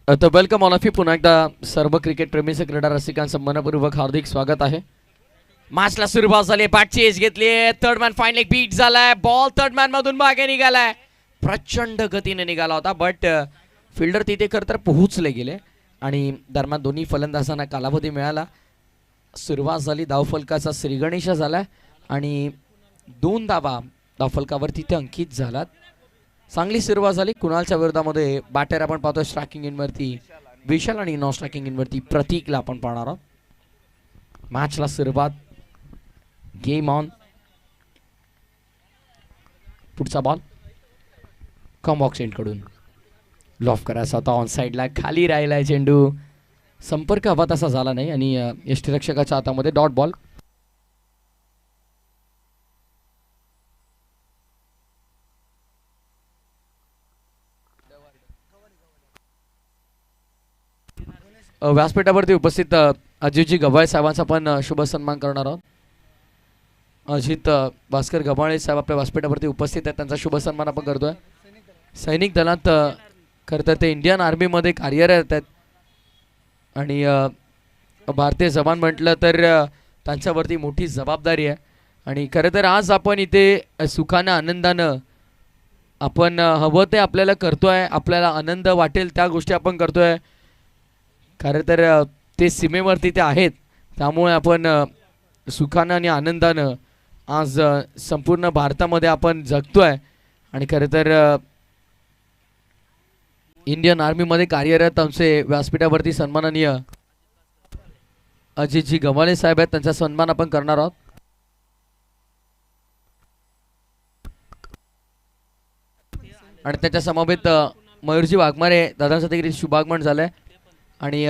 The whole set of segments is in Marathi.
तर वेलकम ऑल ऑफ यू. पुन्हा एकदा सर्व क्रिकेट प्रेमी क्रीडा रसिकांचं मनपूर्वक हार्दिक स्वागत आहे. मॅचला सुरुवात झाली. बॅटची एज घेतली. थर्ड मॅन फायनल एक बीट झालाय. बॉल थर्ड मॅन मधून मागे निघालाय. प्रचंड गतीने निघाला होता बट फिल्डर तिथे खरं तर पोहोचले गेले आणि दरम्यान दोन्ही फलंदाजांना कालावधी मिळाला. सुरुवात झाली. धावफलकाचा श्रीगणेश झाला आणि 2 धावा धावफलकावर तिथे अंकित झालात. चांगली सुरुवात झाली. कुणालच्या विरोधामध्ये बॅटर आपण पाहतोय स्ट्रायकिंग इनवरती विशाल आणि नॉन स्ट्रायकिंग इनवरती प्रतीकला आपण पाहणार आहोत. मॅचला सुरुवात. Game on. पुढचा बॉल कम बॉक्स एंडकडून लॉफ करायचा होता. ऑन साईडला खाली राहिलाय चेंडू. संपर्क हवा तसा झाला नाही आणि यष्टीरक्षकाच्या हातामध्ये डॉट बॉल. व्यासपीठावरती उपस्थित अजितजी गव्हाळे साहेबांचा पण शुभ सन्मान करणार आहोत. अजित भास्कर गव्हाळे साहेब आपल्या व्यासपीठावरती उपस्थित आहेत. त्यांचा शुभ सन्मान आपण करतोय. सैनिक दलात खरं तर ते इंडियन आर्मीमध्ये कार्यरत आहेत आणि भारतीय जवान म्हटलं तर त्यांच्यावरती मोठी जबाबदारी आहे आणि खरं तर आज आपण इथे सुखानं आनंदानं आपण हवं ते आपल्याला करतोय. आपल्याला आनंद वाटेल त्या गोष्टी आपण करतोय. खरं तर ते सीमेवरती ते आहेत त्यामुळे आपण सुखानं आणि आनंदानं आज संपूर्ण भारतामध्ये आपण जगतोय आणि खरं तर इंडियन आर्मीमध्ये कार्यरत आमचे व्यासपीठावरती सन्माननीय अजितजी गव्हाळे साहेब आहेत. त्यांचा सन्मान आपण करणार आहोत. आणि त्याच्या समवेत मयूरजी वाघमारे दादांचं देखील शुभागमन झालंय आणि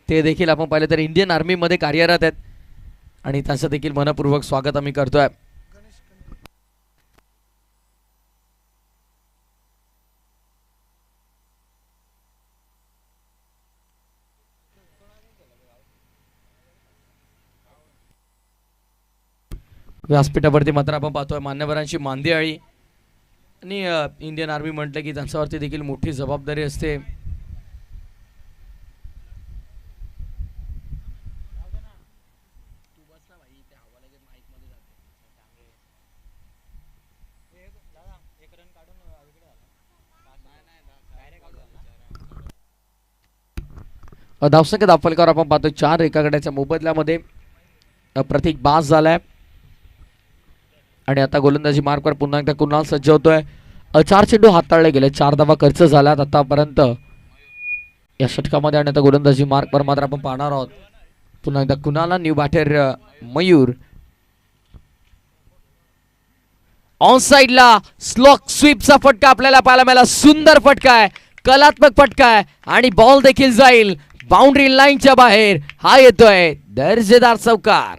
ते देखील आपण पाहिलं तर इंडियन आर्मीमध्ये कार्यरत आहेत आणि त्यांचं देखील मनपूर्वक स्वागत आम्ही करतोय. व्यासपीठावरती मात्र आपण पाहतोय मान्यवरांची मांदियाळी आणि इंडियन आर्मी म्हटलं की त्यांच्यावरती देखील मोठी जबाबदारी असते. धावसंख्या धावफलकावर आपण पाहतो 4 एका गड्याच्या मोबदल्यामध्ये प्रतीक बास झालाय आणि आता गोलंदाजी मार्कवर पुन्हा एकदा कुणाल सज्ज होतोय. 4 चेंडू हाताळले गेले. 4 धावा खर्च झाल्यात आतापर्यंत या षटकामध्ये आणि आता गोलंदाजी मार्कवर मात्र आपण पाहणार आहोत पुन्हा एकदा कुणाला. New batter Mayur. ऑन साइडला स्लॉक स्वीपचा फटका आपल्याला पाहायला मिळाला. सुंदर फटका आहे. कलात्मक फटका आहे आणि बॉल देखील जाईल बाउंड्री लाईनच्या बाहेर. हा येतोय दर्जेदार चौकार.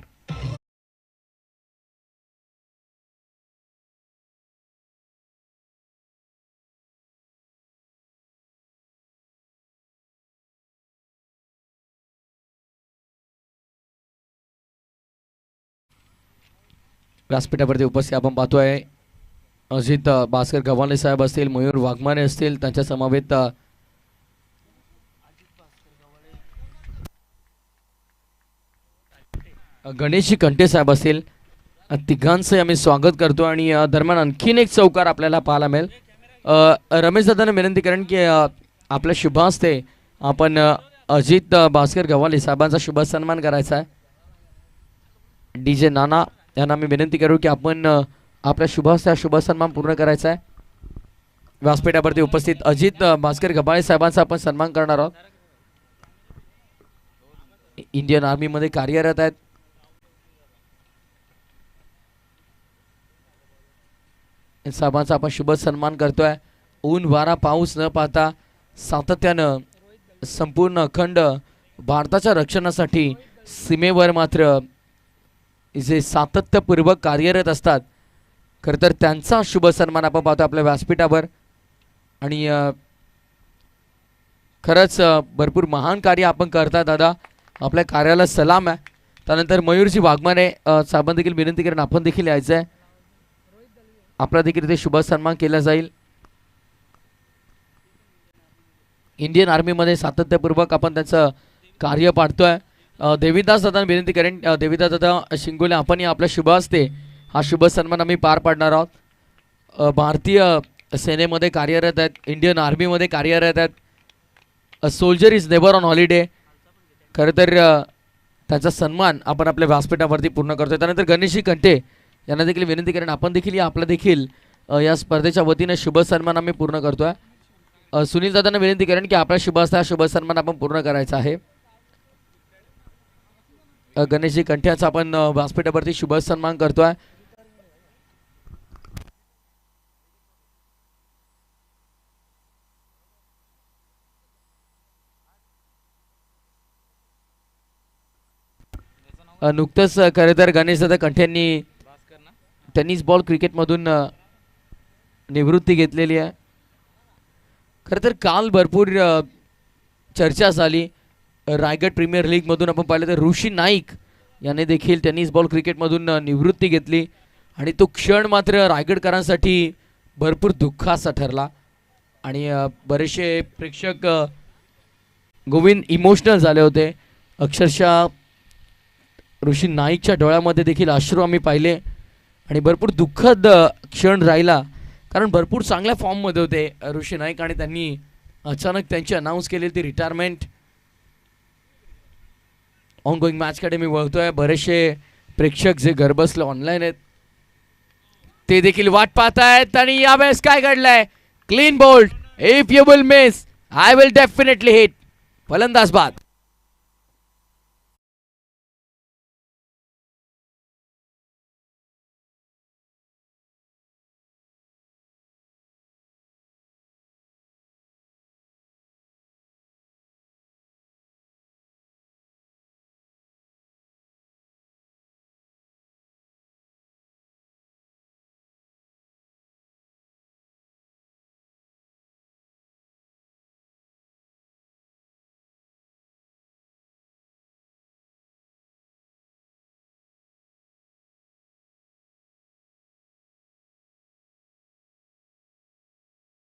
व्यासपीठावरती उपस्थित आपण पाहतोय अजित भास्कर गव्हाणे साहेब असतील, मयूर वाघमारे असतील, त्यांच्या समवेत गणेशजी कंटे साहेब असतील. तिघांचं आम्ही स्वागत करतो आणि दरम्यान आणखीन एक चौकार आपल्याला पाहायला मिळेल. रमेश दादांना विनंती करेन की आपल्या शुभ हस्ते आपण अजित भास्कर गव्हाणे साहेबांचा शुभ सन्मान करायचा आहे. DJ नाना यांना मी विनंती करू की आपण आपल्या शुभ सन्मान पूर्ण करायचा आहे. व्यासपीठावरती उपस्थित अजित भास्कर गव्हाणे साहेबांचा आपण सन्मान करणार आहोत. इंडियन आर्मीमध्ये कार्यरत आहेत. साहेबांचा आपण शुभ सन्मान करतोय. ऊन वारा पाऊस न पाहता सातत्यानं संपूर्ण अखंड भारताच्या रक्षणासाठी सीमेवर मात्र जे सातत्यपूर्वक कार्यरत असतात खरं तर त्यांचा शुभ सन्मान आपण पाहतो आपल्या व्यासपीठावर आणि खरंच भरपूर महान कार्य आपण करता दादा. आपल्या कार्याला सलाम आहे. त्यानंतर मयूरजी वाघमारे साहेबांना देखील विनंती करून आपण देखील यायचं आहे. आपला देखील इथे शुभ सन्मान केला जाईल. इंडियन आर्मीमध्ये सातत्यपूर्वक आपण त्याचं कार्य पाहतोय. देविदास दादा विनंती करेन, देविदास दादा शिंगोले आपण या आपल्या शुभ हस्ते हा शुभ सन्मान आम्ही पार पाडणार आहोत. भारतीय सेनेमध्ये कार्यरत आहेत, इंडियन आर्मीमध्ये कार्यरत आहेत. A soldier is never on holiday. खरं तर त्याचा सन्मान आपण आपल्या व्यासपीठावरती पूर्ण करतोय. त्यानंतर गणेशजी कंटे यांना देखील विनंती करेन, आपण देखील या आपला देखील या स्पर्धेच्या वतीने शुभ सन्मान आम्ही पूर्ण करतोय. सुनील दादांना विनंती करेन की आपला शुभ हस्ते हा शुभ सन्मान आपण पूर्ण करायचा आहे. गणेशजी कंठ्याचा आपण व्यासपीठावरती शुभ सन्मान करतोय. नुकतंच खरं तर गणेश दादा कंठ्यांनी टेनिस बॉल क्रिकेटमधून निवृत्ती घेतलेली आहे. खरं तर काल भरपूर चर्चा झाली. रायगड प्रीमियर लीगमधून आपण पाहिलं तर ऋषी नाईक याने देखील टेनिस बॉल क्रिकेटमधून निवृत्ती घेतली आणि तो क्षण मात्र रायगडकरांसाठी भरपूर दुःखाचा ठरला आणि बरेचसे प्रेक्षक गोविंद इमोशनल झाले होते. अक्षरशः ऋषी नाईकच्या डोळ्यामध्ये देखील अश्रू आम्ही पाहिले आणि भरपूर दुःखद क्षण राहिला, कारण भरपूर चांगल्या फॉर्ममध्ये होते ऋषी नाईक आणि त्यांनी अचानक त्यांची अनाऊन्स केलेली ती रिटायरमेंट. ऑन गोईंग मॅचकडे मी वळतोय. बरेचसे प्रेक्षक जे घरबसले ऑनलाईन आहेत ते देखील वाट पाहत आहेत आणि यावेळेस काय घडलंय, clean bowled. If you will miss I will definitely hit. फलंदाज बाद.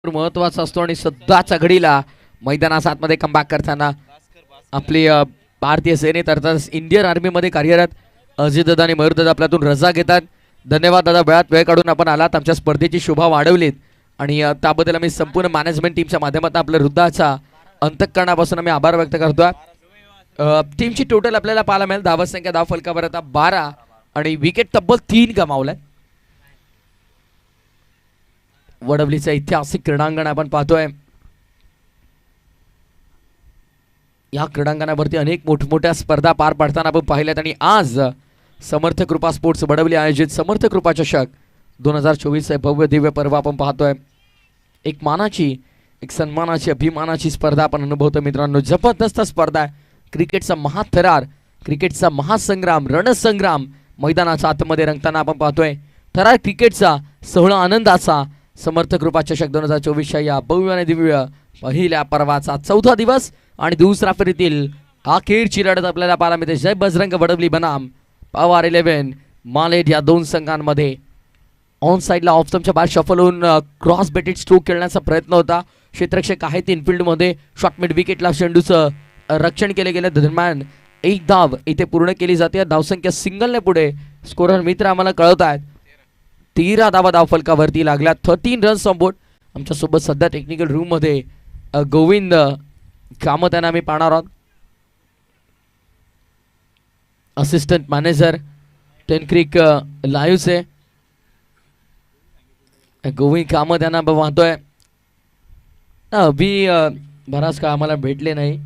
महत्वाचा असतो आणि सध्याच्या घडीला मैदानात आतमध्ये कमबॅक करताना आपली भारतीय सेनेत अर्थात इंडियन आर्मीमध्ये कार्यरत अजितदादा आणि मयूरदादा आपल्यातून रजा घेतात. धन्यवाद दादा, वेळात वेळ काढून आपण आलात, आमच्या स्पर्धेची शोभा वाढवलीत आणि त्याबद्दल आम्ही संपूर्ण मॅनेजमेंट टीमच्या माध्यमातून आपल्या हृदयाचा अंतःकरणापासून आम्ही आभार व्यक्त करतोय. टीमची टोटल आपल्याला पाहायला मिळेल धाव संख्या धाव फलकावर आता 12 आणि विकेट तब्बल 3 गमावलाय. वडवलीचं ऐतिहासिक क्रीडांगण आपण पाहतोय. या क्रीडांगणावरती अनेक मोठमोठ्या स्पर्धा पार पडताना आपण पाहिल्यात आणि आज समर्थ कृपा स्पोर्ट्स वडवली आयोजित समर्थ कृपा चषक 2024 भव्य दिव्य पर्व आपण पाहतोय. एक मानाची, एक सन्मानाची, अभिमानाची स्पर्धा आपण अनुभवतो मित्रांनो. जबरदस्त स्पर्धा आहे. क्रिकेटचा महाथरार, क्रिकेटचा महासंग्राम, रणसंग्राम मैदानाच्या आतमध्ये रंगताना आपण पाहतोय. थरार क्रिकेटचा सोहळा आनंदाचा समर्थ कृपा चषक 2024च्या या भव्य आणि दिव्य पहिल्या पर्वाचा 4था दिवस आणि दुसरा फेरीतील अखेरची लढत आपल्याला पाहायला मिळते. जय बजरंग वडवली बनाम पवार 11 मालेट या दोन संघांमध्ये. ऑन साईडला ऑफ स्टंपच्या बाहेर शफल होऊन क्रॉस बेटेड स्ट्रोक खेळण्याचा प्रयत्न होता. क्षेत्ररक्षक आहेत इनफिल्डमध्ये. शॉर्ट मिड विकेटला चेंडूचं रक्षण केले गेले दरम्यान एक धाव इथे पूर्ण केली जाते. धावसंख्या सिंगलने पुढे स्कोरर मित्र आम्हाला कळवत आहेत. 13 धावा धाव फलकावरती लागल्या. 13 रन्स ऑन बोर्ड. आमच्यासोबत सध्या टेक्निकल रूममध्ये गोविंद कामत यांना आम्ही पाहणार आहोत. असिस्टंट मॅनेजर टेनक्रिक लाईव्हचे गोविंद कामत यांना पाहतोय. अभि बराच काळ आम्हाला भेटले नाही.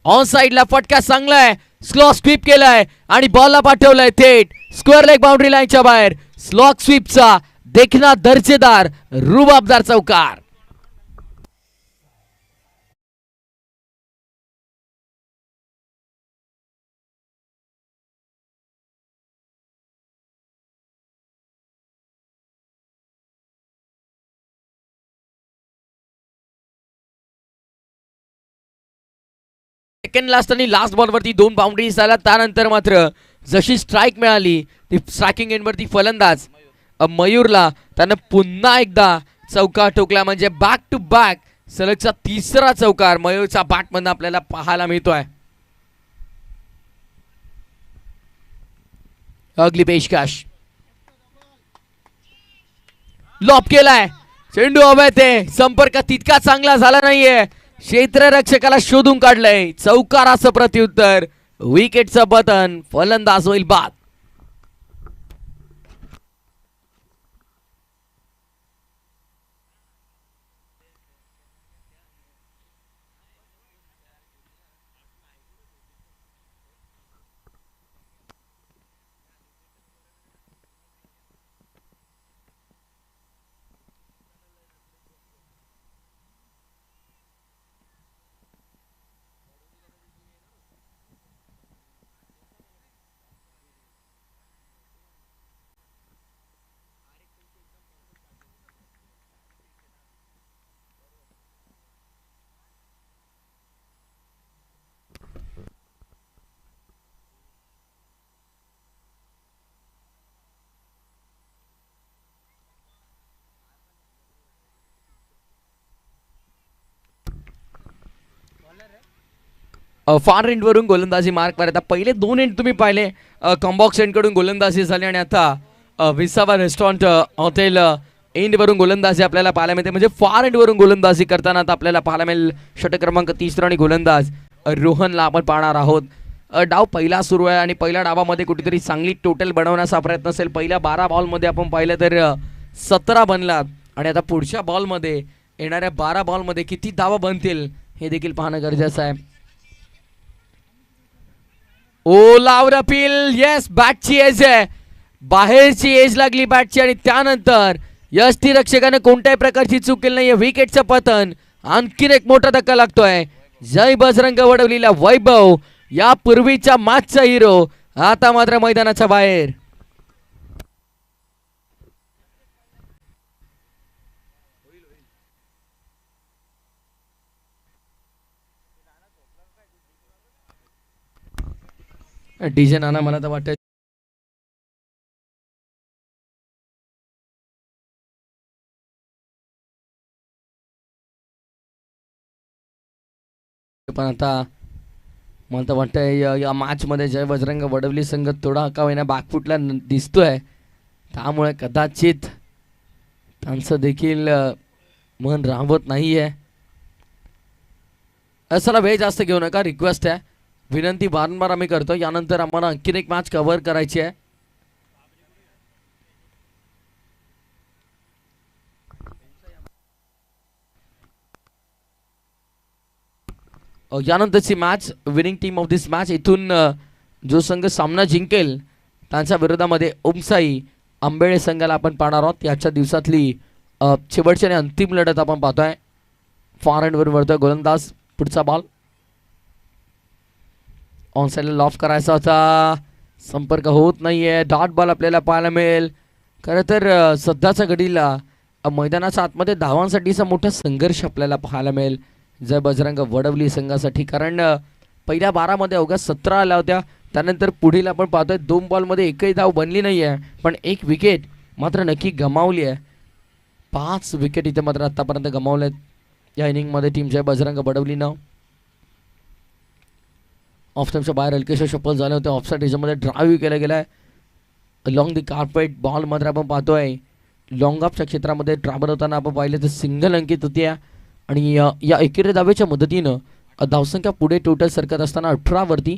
ऑन साइडला फटका चांगलाय. स्लॉक स्वीप केलाय आणि बॉलला पाठवलाय थेट स्क्वेअर लेग बाउंड्री लाईनच्या बाहेर. स्लॉक स्वीपचा देखना दर्जेदार रुबाबदार चौकार. सेकंड लास्ट आणि लास्ट बॉलवरती 2 बाउंड्रीज झाल्या. त्यानंतर मात्र जशी स्ट्राईक मिळाली ती स्ट्रायकिंग एंडवरती फलंदाज मयूरला त्यानं पुन्हा एकदा चौकार ठोकला म्हणजे बॅक टू बॅक सलगचा तिसरा चौकार मयूरचा बॅटमधून आपल्याला पाहायला मिळतोय. अगली पेशकश लॉप केलाय, चेंडू हवाय ते संपर्क तितका चांगला झाला नाहीये, क्षेत्ररक्षकाला शोधून काढलंय. चौकाराचं प्रत्युत्तर, विकेटचं पतन, फलंदाज होईल बाद. फार एंड वरून गोलंदाजी मार्क वर. आता पहिले 2 एंड तुम्ही पाहिले कॉम्बॉक्स एंड कडून गोलंदाजी झाली आणि आता विसावा रेस्टॉरंट हॉटेल एंड वरून गोलंदाजी आपल्याला पाहायला मिळते. म्हणजे फार एंड वरून गोलंदाजी करताना आता आपल्याला पाहायला मिळेल षटक क्रमांक 30 आणि गोलंदाज रोहनला आपण पाहणार आहोत. डाव पहिला सुरू आहे आणि पहिल्या डावामध्ये कुठेतरी चांगली टोटल बनवण्याचा प्रयत्न असेल. पहिल्या 12 बॉलमध्ये आपण पाहिलं तर 17 बनलात आणि आता पुढच्या बॉलमध्ये येणाऱ्या 12 बॉलमध्ये किती धावा बनतील हे देखील पाहणं गरजेचं आहे. ओ लावर अपील, येस बॅटची एज आहे, बाहेरची एज लागली बॅटची आणि त्यानंतर यष्टीरक्षकाने कोणत्याही प्रकारची चूक केली नाहीये. विकेटचं पतन, आणखीन एक मोठा धक्का लागतोय. जय बजरंग वडवलीला वैभव, या पूर्वीच्या मॅचचा हिरो, आता मात्र मैदानाच्या बाहेर. डीजे नाना मला तर वाटतं पण आता मला तर वाटतंय या मॅच मध्ये जय बजरंग वडवली संघ थोडा का होईना बॅकफुटला दिसतोय, त्यामुळे कदाचित त्यांचं देखील मन राहत नाहीये. चला वेळ जास्त घेऊ नका, रिक्वेस्ट आहे, विनंती वारंवार आम्ही करतो. यानंतर आम्हाला आणखीन एक मॅच कव्हर करायची आहे. यानंतरची match, winning team of this match, इथून जो संघ सामना जिंकेल त्यांच्या विरोधामध्ये ओमसाई आंबेळे संघाला आपण पाहणार आहोत. याच्या दिवसातली शेवटची आणि अंतिम लढत आपण पाहतोय. फॉर हँडवर वरतोय गोलंदाज, पुढचा बॉल ऑन साईडला लॉफ करायचा होता, संपर्क होत नाहीये. डॉट बॉल आपल्याला पाहायला मिळेल. खरं तर सध्याच्या घडीला मैदानाच्या आतमध्ये धावांसाठीचा मोठा संघर्ष आपल्याला पाहायला मिळेल जय बजरंग वडवली संघासाठी. कारण पहिल्या 12 मध्ये अवघ्या 17 आल्या होत्या. त्यानंतर पुढील आपण पाहतोय 2 बॉलमध्ये एकही धाव बनली नाही आहे, पण एक विकेट मात्र नक्की गमावली आहे. 5 विकेट इथे मात्र आतापर्यंत गमावलेत या इनिंगमध्ये टीम जय बजरंग वडवलीनं. ऑफ टाईमच्या बाहेर हलकेशा शपल झाले होते. ऑफसाईड याच्यामध्ये ड्राईव्ह केला गेला आहे लॉंग दी कार्पेट. बॉल मात्र आपण पाहतोय लॉंग ऑफच्या क्षेत्रामध्ये ड्रायव्हर होताना आपण पाहिलं तर सिंगल अंकित होती आणि या एकेरी धावेच्या मदतीनं धावसंख्या पुढे टोटल सरकत असताना 18 वरती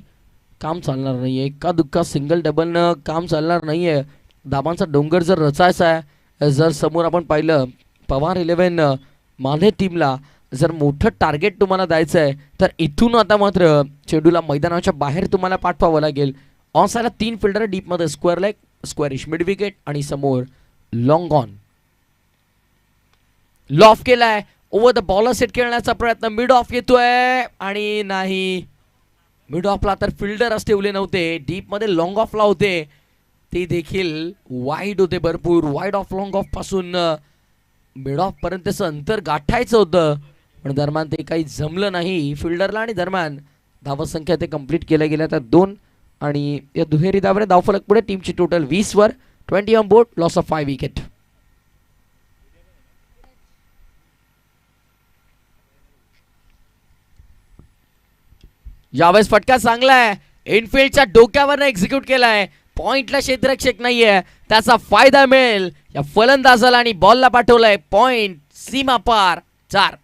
काम चालणार नाही आहे. एका दुःखा सिंगल डबलनं काम चालणार नाही आहे. धाबांचा डोंगर जर रचायचा आहे, जर समोर आपण पाहिलं पवार 11 माने टीमला जर मोठं टार्गेट तुम्हाला द्यायचं आहे तर इथून आता मात्र चेंडूला मैदानाच्या बाहेर तुम्हाला पाठवावं लागेल. ऑन साईडला 3 फिल्डर, डीपमध्ये square leg, squarish mid wicket आणि समोर लॉंग ऑन. लॉफ केलाय, ओव्हर द बॉलर सेट खेळण्याचा प्रयत्न, मिड ऑफ येतोय आणि नाही. मिड ऑफला तर फिल्डरच ठेवले नव्हते, डीपमध्ये लॉंग ऑफला होते, ते देखील वाईड होते भरपूर. वाईड ऑफ लॉंग ऑफ पासून मिड ऑफ पर्यंतचं अंतर गाठायचं होतं, पण दरम्यान ते काही जमलं नाही फिल्डरला आणि दरम्यान धावसंख्या ते कंप्लीट केल्या गेल्या तर 2 आणि या दुहेरी धावाने धावफलक पुढे. टीमची टोटल 20 वर, 20 on board, loss of 5 wicket. यावेळेस फटका चांगला आहे, इनफिल्डच्या डोक्यावर एक्झिक्यूट केलाय, पॉइंटला क्षेत्ररक्षक नाहीये, त्याचा फायदा मिळेल या फलंदाजाला आणि बॉलला पाठवलाय पॉइंट सीमा पार 4.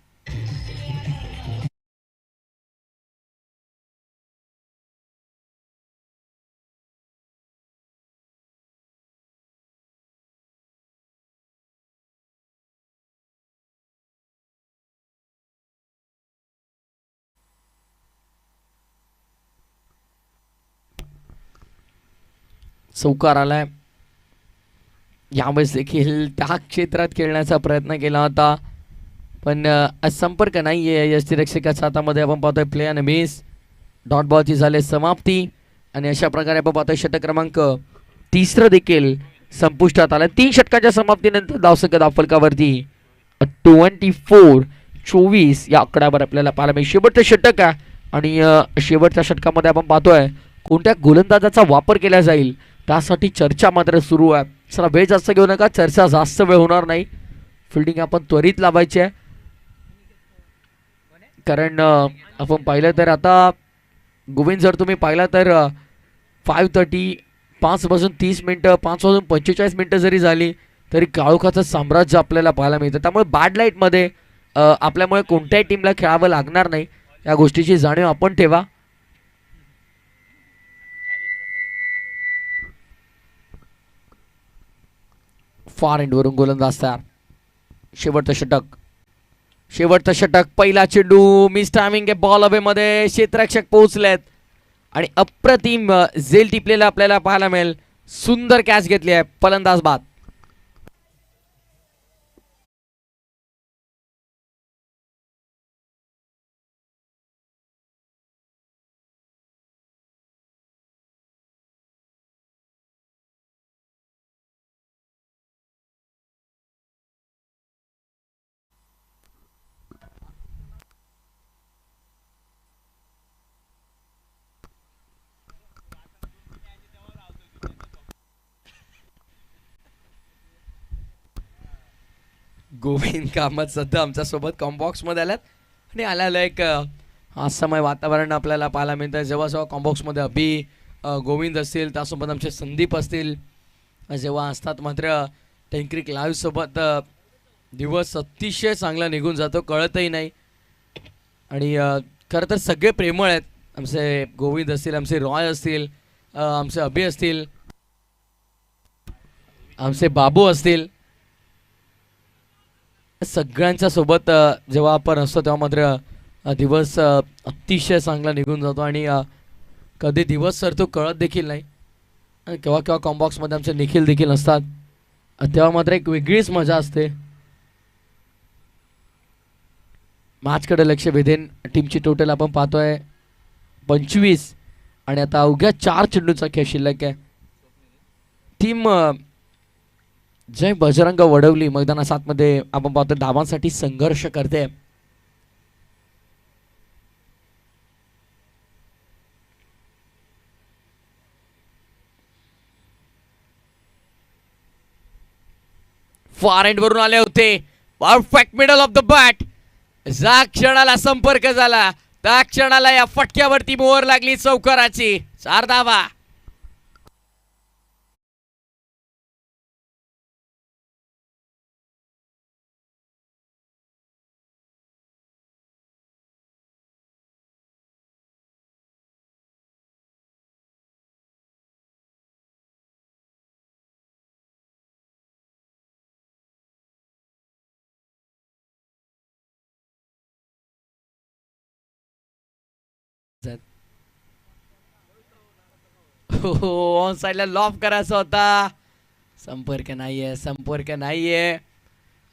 चौकार आलाय, यावेळेस देखील त्या क्षेत्रात खेळण्याचा प्रयत्न केला होता पण संपर्क नाहीये यष्टीरक्षकाच्या हातामध्ये. आपण पाहतोय प्ले आणि मिस, डॉट बॉलची झाले समाप्ती आणि अशा प्रकारे आपण पाहतोय षटक क्रमांक 3 देखील संपुष्टात आला. 3 षटकांच्या समाप्तीनंतर धावसंख्या धावफलकावरती 24 या आकड्यावर आपल्याला पाहायला मिळेल. शेवटचं षटक आहे आणि शेवटच्या षटकामध्ये आपण पाहतोय कोणत्या गोलंदाजाचा वापर केला जाईल त्यासाठी चर्चा मात्र सुरू आहे. चला वेळ जास्त घेऊ नका, चर्चा जास्त वेळ होणार नाही, फिल्डिंग आपण त्वरित लावायची आहे कारण आपण पाहिलं तर आता गोविंद जर तुम्ही पाहिला तर 5:30 5 वाजून 30 मिनटं 5 वाजून 45 मिनटं जरी झाली तरी काळोखाचं साम्राज्य आपल्याला पाहायला मिळतं. त्यामुळे बॅड लाईटमध्ये आपल्यामुळे कोणत्याही टीमला खेळावं लागणार नाही, या गोष्टीची जाणीव आपण ठेवा. फार एंडवरून गोलंदाज तयार. शेवटचं षटक पहिला चेंडू मिस टायमिंग आहे, बॉल अवे मध्ये क्षेत्ररक्षक पोहोचलेत आणि अप्रतिम झेल टिपलेला आपल्याला पाहायला मिळेल. सुंदर कॅच घेतली आहे, फलंदाज बाद. गोविंद कामत सध्या आमच्यासोबत कॉम्बॉक्समध्ये आल्यात आणि आल्याला एक हास्यमय वातावरण आपल्याला पाहायला मिळतं. जेव्हा कॉम्बॉक्समध्ये अभि गोविंद असतील, त्यासोबत आमचे संदीप असतील, जेव्हा असतात मात्र टेंक्रिक लाईव्हसोबत दिवस अतिशय चांगला निघून जातो, कळतही नाही. आणि खरं तर सगळे प्रेमळ आहेत, आमचे गोविंद असतील, आमचे रॉय असतील, आमचे अभि असतील, आमचे बाबू असतील, सगळ्यांच्या सोबत जेव्हा आपण असतो तेव्हा मात्र दिवस अतिशय चांगला निघून जातो आणि कधी दिवस सरतो कळत देखील नाही. केव्हा केव्हा कॉम्बॉक्समध्ये आमचे निखिल देखील असतात, तेव्हा मात्र एक वेगळीच मजा असते. मॅचकडे लक्ष वेधेन टीमची टोटल आपण पाहतोय 25 आणि आता अवघ्या 4 चेंडूचा खेळ शिल्लक आहे. टीम जय बजरंग वडवली मैदाना 7 मध्ये आपण पाहतो धावांसाठी संघर्ष करते. फॉर एंड वरून आले होते, perfect middle of the bat. ज्या क्षणाला संपर्क झाला त्या क्षणाला या फटक्यावरती मोहर लागली चौकाराची. 4 धावा. ऑन साइडला लॉफ करायचा होता, संपर्क नाहीये.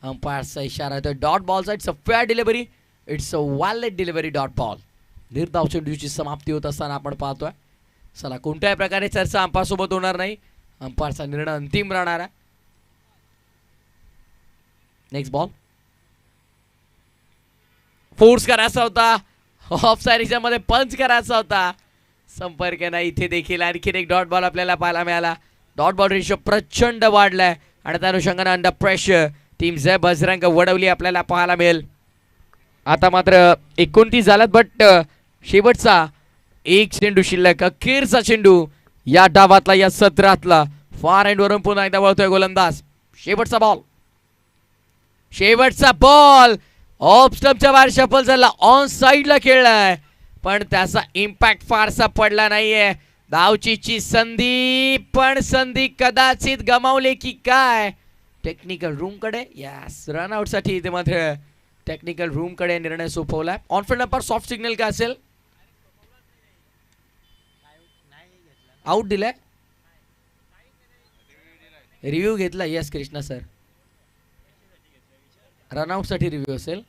अंपायरचा इशारा येतोय डॉट बॉलचा. It's a fair delivery, it's a valid delivery, dot ball. निर्धाव चेंडूची समाप्ती होत असताना आपण पाहतोय. चला कोणत्याही प्रकारे चर्चा अंपायर सोबत होणार नाही, अंपायरचा निर्णय अंतिम राहणार आहे. Next ball. फोर्स करायचा होता, ऑफ साइडच्या मध्ये पंच करायचा होता, संपर्क नाही. इथे देखील आणखीन एक डॉट बॉल आपल्याला पाहायला मिळाला. डॉट बॉल रेशो प्रचंड वाढलाय आणि त्या अनुषंगाने अंडर प्रेशर टीम जय बजरंग वडवली आपल्याला पाहायला मिळेल. आता मात्र 29 झाल्यात, बट शेवटचा एक चेंडू शिल्लक, अखेरचा चेंडू या डावातला, या सत्रातला. फार एंड वरून पुन्हा एकदा वळतोय गोलंदाज. शेवटचा बॉल, शेवटचा बॉल ऑफ स्टंपच्या बाहेर शफल झाला, ऑन साइडला खेळलाय, पण त्याचा इम्पॅक्ट फारसा पडला नाहीये. धावचीची संधी, पण संधी कदाचित गमावली की काय. टेक्निकल रूम कडे यस, रनआउट साठी इथे मात्र टेक्निकल रूम कडे निर्णय सोपवलाय. ऑनफिल्ड अंपायर सॉफ्ट सिग्नल काय असेल? आउट दिलाय, रिव्ह्यू घेतला. यस कृष्णा सर, रनआउट साठी रिव्ह्यू असेल.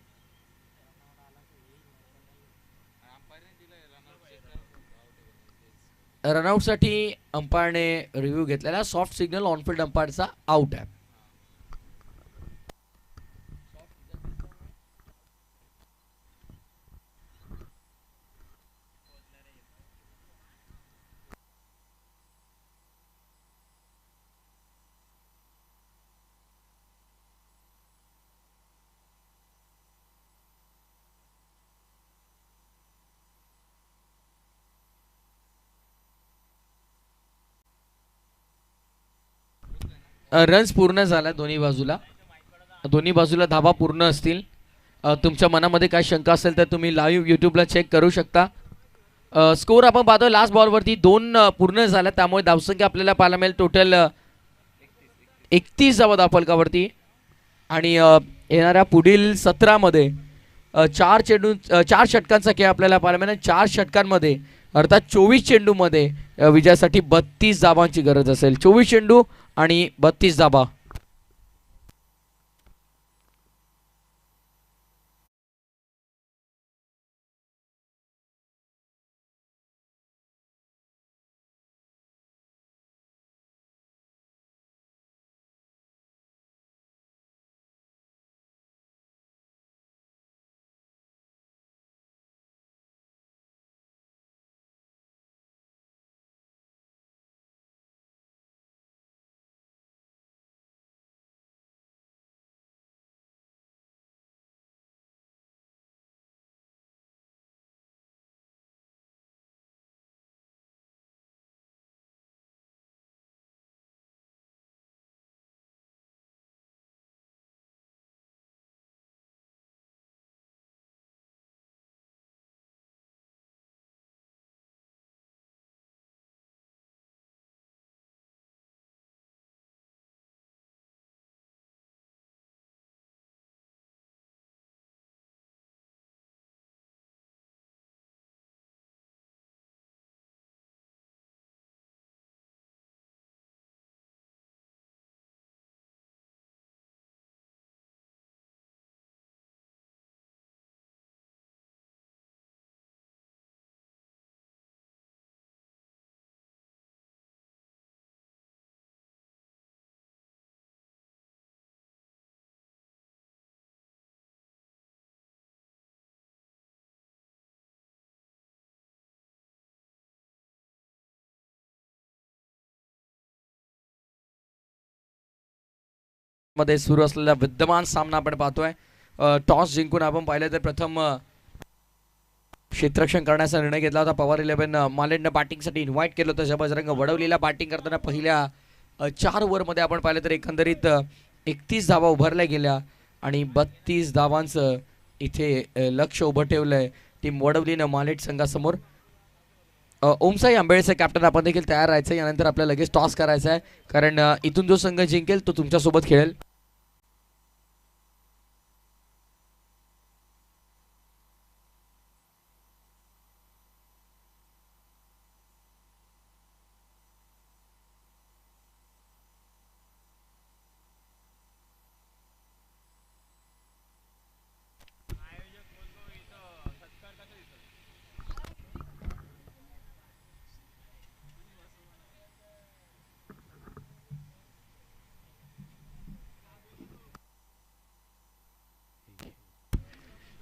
रनआउट साठी अंपायरने रिव्ह्यू घेतलेला. सॉफ्ट सिग्नल ऑनफिल्ड अंपायरचा आउट आहे. रन्स पूर्ण झाला दोन्ही बाजूला धाबा पूर्ण असतील. तुमच्या मनामध्ये काय शंका असेल तर तुम्ही लाईव्ह यूट्यूबला चेक करू शकता. स्कोर आपण पाहतो लास्ट बॉलवरती 2 पूर्ण झाल्या, त्यामुळे धावसंख्या आपल्याला पाहायला मिळेल टोटल 31 धावा धावफलकावरती. आणि येणाऱ्या पुढील सत्रामध्ये 4 षटकांचा खेळ आपल्याला पाहायला मिळेल. 4 षटकांमध्ये अर्थात 24 चेंडूमध्ये विजयासाठी 32 धावांची गरज असेल. 24 चेंडू आणि 32 धावा. मध्ये सुरू असलेला विद्यमान सामना आपण पाहतोय. टॉस जिंकून आपण पाहिलं तर प्रथम क्षेत्ररक्षण करण्याचा निर्णय घेतला होता. पवार 11 मालेंडनं बॅटिंगसाठी इन्व्हाइट केलं होतं. बजरंग वडवलीला बॅटिंग करताना पहिल्या 4 ओव्हरमध्ये आपण पाहिलं तर एकंदरीत 31 धावा उभारल्या गेल्या आणि 32 धावांचं इथे लक्ष उभं ठेवलंय टीम वडवलीनं मालेट संघासमोर. ओमसाई आंबेळेचं कॅप्टन आपण देखील तयार राहायचं. यानंतर आपल्याला लगेच टॉस करायचा आहे, कारण इथून जो संघ जिंकेल तो तुमच्यासोबत खेळेल.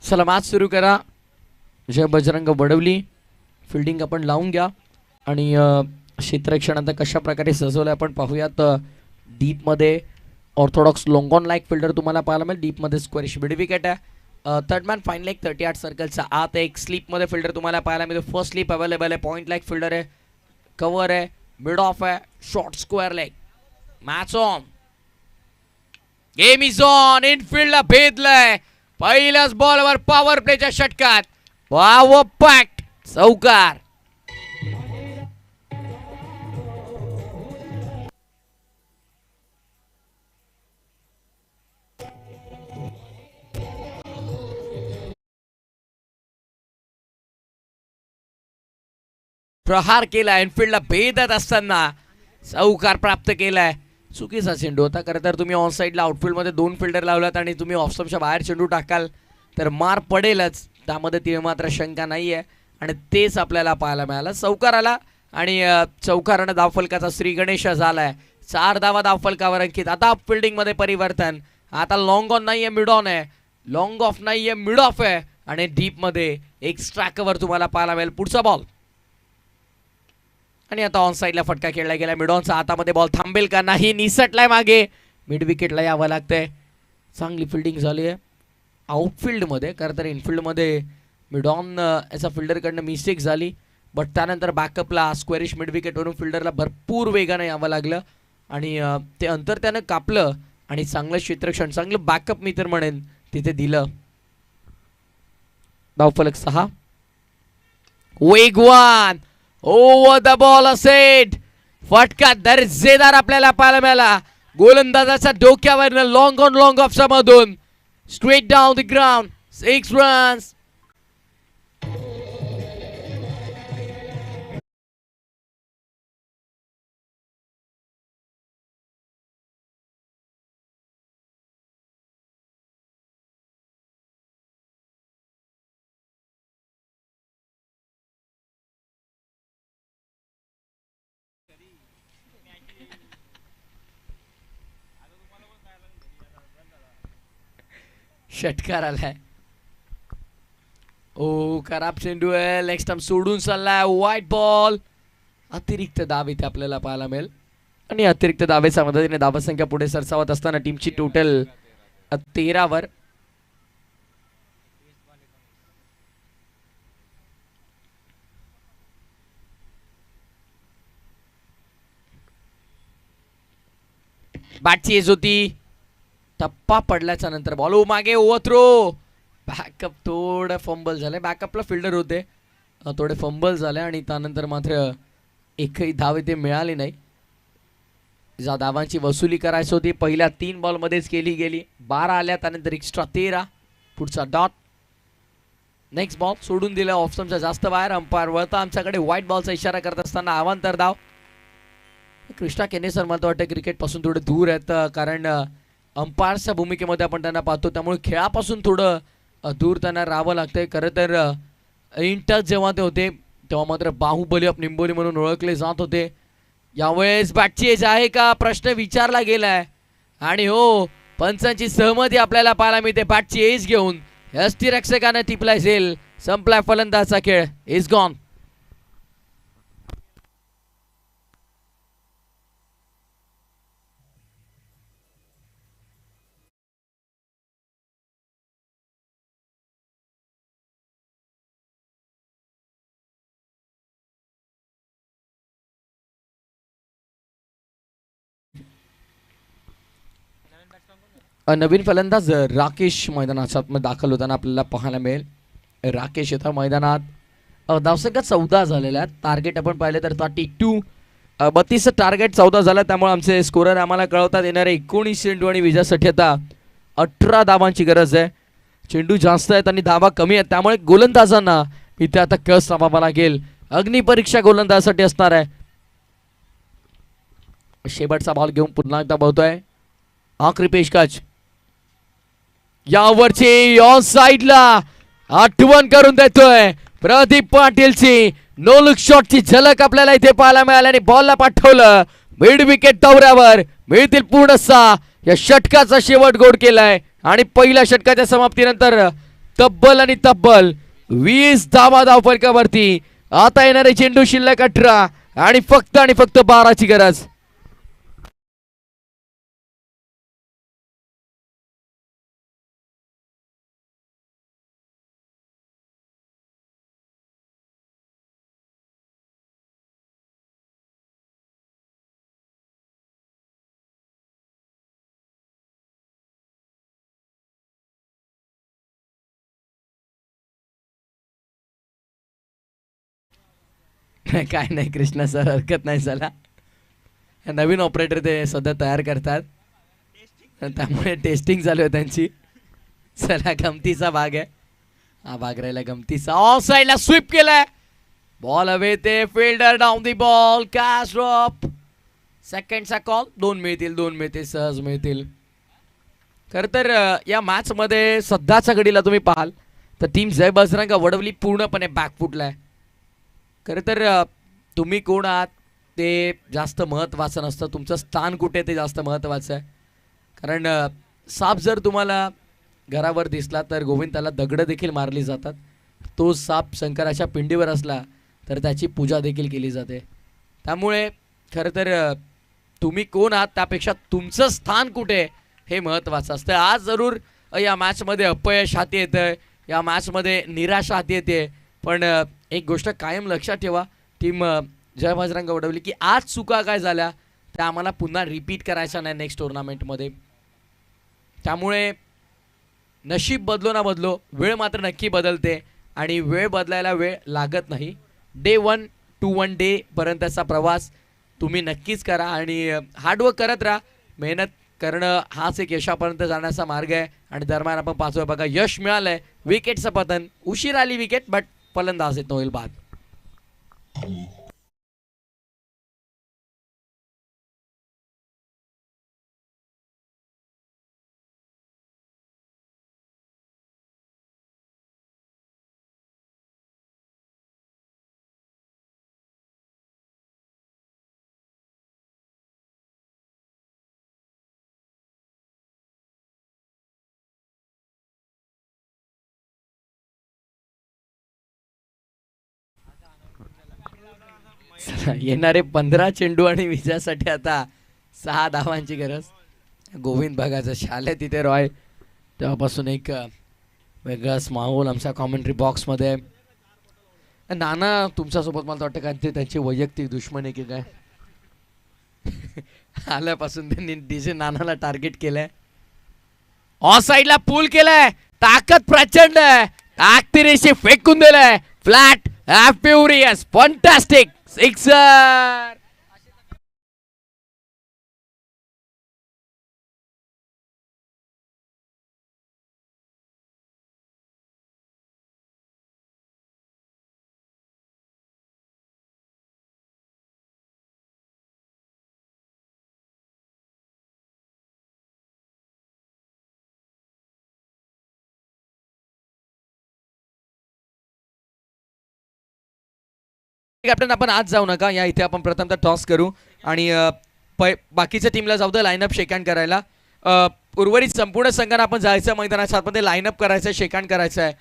चला मॅच सुरू करा. जय बजरंग वडवली. फिल्डिंग आपण लावून घ्या आणि क्षेत्ररक्षण आता कशा प्रकारे सजवलं आपण पाहूयात. डीपमध्ये ऑर्थोडॉक्स लॉंगॉन लाईक फिल्डर तुम्हाला पाहायला मिळेल. डीपमध्ये स्क्वेअरिश मिड विकेट आहे. थर्ड मॅन फाईन लेग 38 सर्कलचा आत एक स्लीप मध्ये फिल्डर तुम्हाला पाहायला मिळतो. फर्स्ट स्लीप अवेलेबल आहे. पॉइंट लेग फिल्डर आहे. कव्हर आहे. मिड ऑफ आहे. Short square leg. Match on. Game is on. इनफिल्डला भेदलंय. पहिल्याच बॉलवर पॉवर प्लेच्या षटकात वाव पॅक्ट चौकार. प्रहार केला. इनफिल्डला भेदत असताना चौकार प्राप्त केलाय. चुकीचा चेंडू होता. खरं तर तुम्ही ऑन साईडला आउटफील्डमध्ये 2 फिल्डर लावलात आणि तुम्ही ऑफ स्टंपच्या बाहेर चेंडू टाकाल तर मार पडेलच. त्यामध्ये ती मात्र शंका नाही आहे आणि तेच आपल्याला पाहायला मिळालं. चौकार आला आणि चौकारानं धावफलकाचा श्री गणेश झालाय. 4 धावा धावफलकावर अंकित. आता फिल्डिंगमध्ये परिवर्तन. आता लॉंग ऑन नाहीये, मिड ऑन आहे. लॉंग ऑफ नाहीये, मिड ऑफ आहे आणि डीपमध्ये एक स्ट्रायकवर तुम्हाला पाहायला मिळेल. पुढचा बॉल आणि आता ऑन साईडला फटका खेळला गेला. मिडॉनचा हातामध्ये बॉल थांबेल का नाही. निसटलाय मागे. मिड विकेटला यावं लागतंय. चांगली फिल्डिंग झाली आहे आउटफील्डमध्ये. खरं तर इनफिल्डमध्ये मिडॉन याचा फिल्डरकडनं मिस्टेक झाली. बट त्यानंतर बॅकअपला स्क्वेरिश मिड विकेटवरून फिल्डरला भरपूर वेगाने यावं लागलं आणि ते अंतर त्यानं कापलं आणि चांगलं क्षेत्रक्षण, चांगलं बॅकअप मी तर म्हणेन तिथे दिलं. धावफलक 6. वेगवान ओव्हर द बॉल असेट. फटका दर्जेदार आपल्याला पाहायला मिळाला. गोलंदाजाच्या डोक्यावरनं लॉंग ऑन लॉंग ऑफच्या मधून straight down the ground. 6 runs. षटकार आलाय. ओ खराब चेंडू आहे. लेग स्टंप सोडून चाललाय. वाईट बॉल. अतिरिक्त धाव इथे आपल्याला पाहायला मिळेल आणि अतिरिक्त धावेच्या मदतीने धावसंख्या पुढे सरसावत असताना टीमची टोटल 13 वर. बॅटची एज होती. टप्पा पडल्याच्या नंतर बॉल मागे ओव्हरथ्रो. बॅकअप थोडं फंबल झालंय. बॅकअपला फिल्डर होते. थोडे फंबल झाले आणि त्यानंतर मात्र एकही धाव इथे मिळाली नाही. ज्या धावांची वसुली करायची होती पहिल्या 3 बॉलमध्येच केली गेली. 12 आल्या. त्यानंतर एक्स्ट्रा 13. पुढचा डॉट. नेक्स्ट बॉल सोडून दिला ऑफ स्टंपच्या जास्त बाहेर. अंपायर वळता आमच्याकडे व्हाईट बॉलचा इशारा करत असताना अवांतर धाव. कृष्णा केनेसर मला वाटतं क्रिकेटपासून थोडे दूर आहेत कारण अंपायर्सच्या भूमिकेमध्ये आपण त्यांना पाहतो. त्यामुळे खेळापासून थोडं दूर त्यांना राहावं लागतंय. खरं तर इन टच जेव्हा ते होते तेव्हा मात्र बाहुबली ऑफ निंबोली म्हणून ओळखले जात होते. यावेळेस बॅटची एज आहे का प्रश्न विचारला गेलाय आणि हो पंचांची सहमती आपल्याला पाहायला मिळते. बॅटची एज घेऊन यष्टीरक्षकाने टिपलाय झेल. संपलाय फलंदाजचा खेळ. Is gone. नवीन फलंदाज राकेश मैदानात दाखल होताना आपल्याला पाहायला मिळेल. राकेश येतात मैदानात. धावसंख्या 14 झालेल्या आहेत. टार्गेट आपण पाहिले तर 32 32 टार्गेट 14 झालं. त्यामुळे आमचे स्कोरर आम्हाला कळवतात येणारे 19 चेंडू आणि विजयासाठी आता 18 धावांची गरज आहे. चेंडू जास्त आहेत आणि धावा कमी आहेत. त्यामुळे गोलंदाजांना इथे आता कस थांबावा लागेल. अग्निपरीक्षा गोलंदाजासाठी असणार आहे. शेवटचा बॉल घेऊन पुन्हा एकदा बघतोय. आखरी पेशकश यावरची ऑन साइडला आठवण करून देतोय. प्रदीप पाटीलची नो लुक शॉटची झलक आपल्याला इथे पाहायला मिळाली आणि बॉलला पाठवलं. मिड विकेट दौऱ्यावर मिळतील पूर्ण 6. या षटकाचा शेवट गोड केलाय आणि पहिल्या षटकाच्या समाप्तीनंतर तब्बल 20 धावा धावफलकावरती. आता येणारे चेंडू शिल्लक 18 आणि फक्त 12ची गरज. काय नाही कृष्णा सर, हरकत नाही झाला. नवीन ऑपरेटर ते सध्या तयार करतात, त्यामुळे टेस्टिंग चालू आहे त्यांची. चला गमतीचा भाग आहे हा, भाग राहिला गमतीचा. ऑफ साइडला स्वीप केलाय, बॉल हवे ते fielder down the ball, catch drop. सेकंडचा कॉल, 2 मिळतील सहज मिळतील. खरं तर या मॅचमध्ये सध्याच्या घडीला तुम्ही पाहाल तर टीम जय बजरंग वडवली पूर्णपणे बॅकफुटला आहे. खरं तर तुम्ही कोण आहात ते जास्त महत्त्वाचं नसतं, तुमचं स्थान कुठे ते जास्त महत्त्वाचं आहे. कारण साप जर तुम्हाला घरावर दिसला तर गोविंदाला दगडं देखील मारली जातात. तो साप शंकराच्या पिंडीवर असला तर त्याची पूजा देखील केली जाते. त्यामुळे खरं तर तुम्ही कोण आहात त्यापेक्षा तुमचं स्थान कुठे हे महत्त्वाचं असतं. आज जरूर या मॅचमध्ये अपयश हाती येतं, या मॅचमध्ये निराशा हाती येते, पण एक गोष्ट कायम लक्षात ठेवा टीम जय बजरंग वडवली की आज चुका काय झाल्या त्या आम्हाला पुन्हा रिपीट करायच्या नाही नेक्स्ट टुर्नामेंटमध्ये. त्यामुळे नशीब बदलो ना बदलो, वेळ मात्र नक्की बदलते आणि वेळ बदलायला वेळ लागत नाही. डे 1 to 1 डे पर्यंतचा प्रवास तुम्ही नक्कीच करा आणि हार्डवर्क करत राहा. मेहनत करणं हाच एक यशापर्यंत जाण्याचा मार्ग आहे. आणि दरम्यान आपण पाहतोय बघा यश मिळालंय, विकेटचं पतन, उशीर आली विकेट बट फलंदाज येत होईल बाद. येणारे 15 चेंडू आणि विजयासाठी आता 6 धावांची गरज. गोविंद बघायचं शाल आहे तिथे रॉय, तेव्हापासून एक वेगळाच माहोल आमच्या कॉमेंट्री बॉक्समध्ये. नाना तुमच्यासोबत मला वाटतं काय ते त्यांची वैयक्तिक दुश्मनी की काय आल्यापासून त्यांनी डीजे नानाला टार्गेट केलंय. ऑफ साइडला पूल केलाय, ताकद प्रचंड आहे, ताकदीरेशी फेकून दिलाय, flat furious fantastic sixer. Captain आपण आज जाऊ नका, या इथे आपण प्रथमतः टॉस करू आणि बाकीच्या टीमला जाऊ दे लाईनअप शेकहँड करायला. उर्वरित संपूर्ण संघाने आपण जायचं मैदानाच्या आतमध्ये लाईनअप करायचं आहे, शेकहँड करायचं आहे.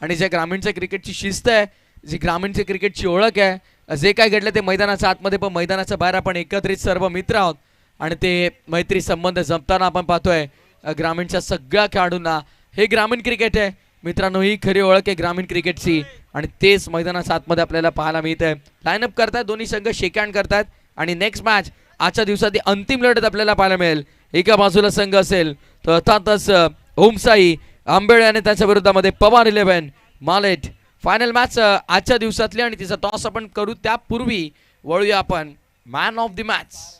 आणि जे ग्रामीणच्या क्रिकेटची शिस्त आहे, जी ग्रामीणच्या क्रिकेटची ओळख आहे, जे काय घडलं ते मैदानाच्या आतमध्ये पण मैदानाच्या बाहेर आपण एकत्रित सर्व मित्र आहोत आणि ते मैत्री संबंध जमताना आपण पाहतोय ग्रामीणच्या सगळ्या खेळाडूंना. हे ग्रामीण क्रिकेट आहे मित्रांनो, ही खरी ओळख आहे ग्रामीण क्रिकेटची आणि तेच मैदानाच्या आतमध्ये आपल्याला पाहायला मिळतंय. लाईनअप करतात, दोन्ही संघ शेकहँड करतात आणि नेक्स्ट मॅच आजच्या दिवसाची अंतिम लढत आपल्याला पाहायला मिळेल. एका बाजूला संघ असेल तर अर्थातच ओमसाई आंबेळे आणि त्याच्या विरोधामध्ये पवार 11 मालेट. फायनल मॅच आजच्या दिवसातली आणि तिचा टॉस आपण करू त्यापूर्वी वळूया आपण मॅन ऑफ द मॅच.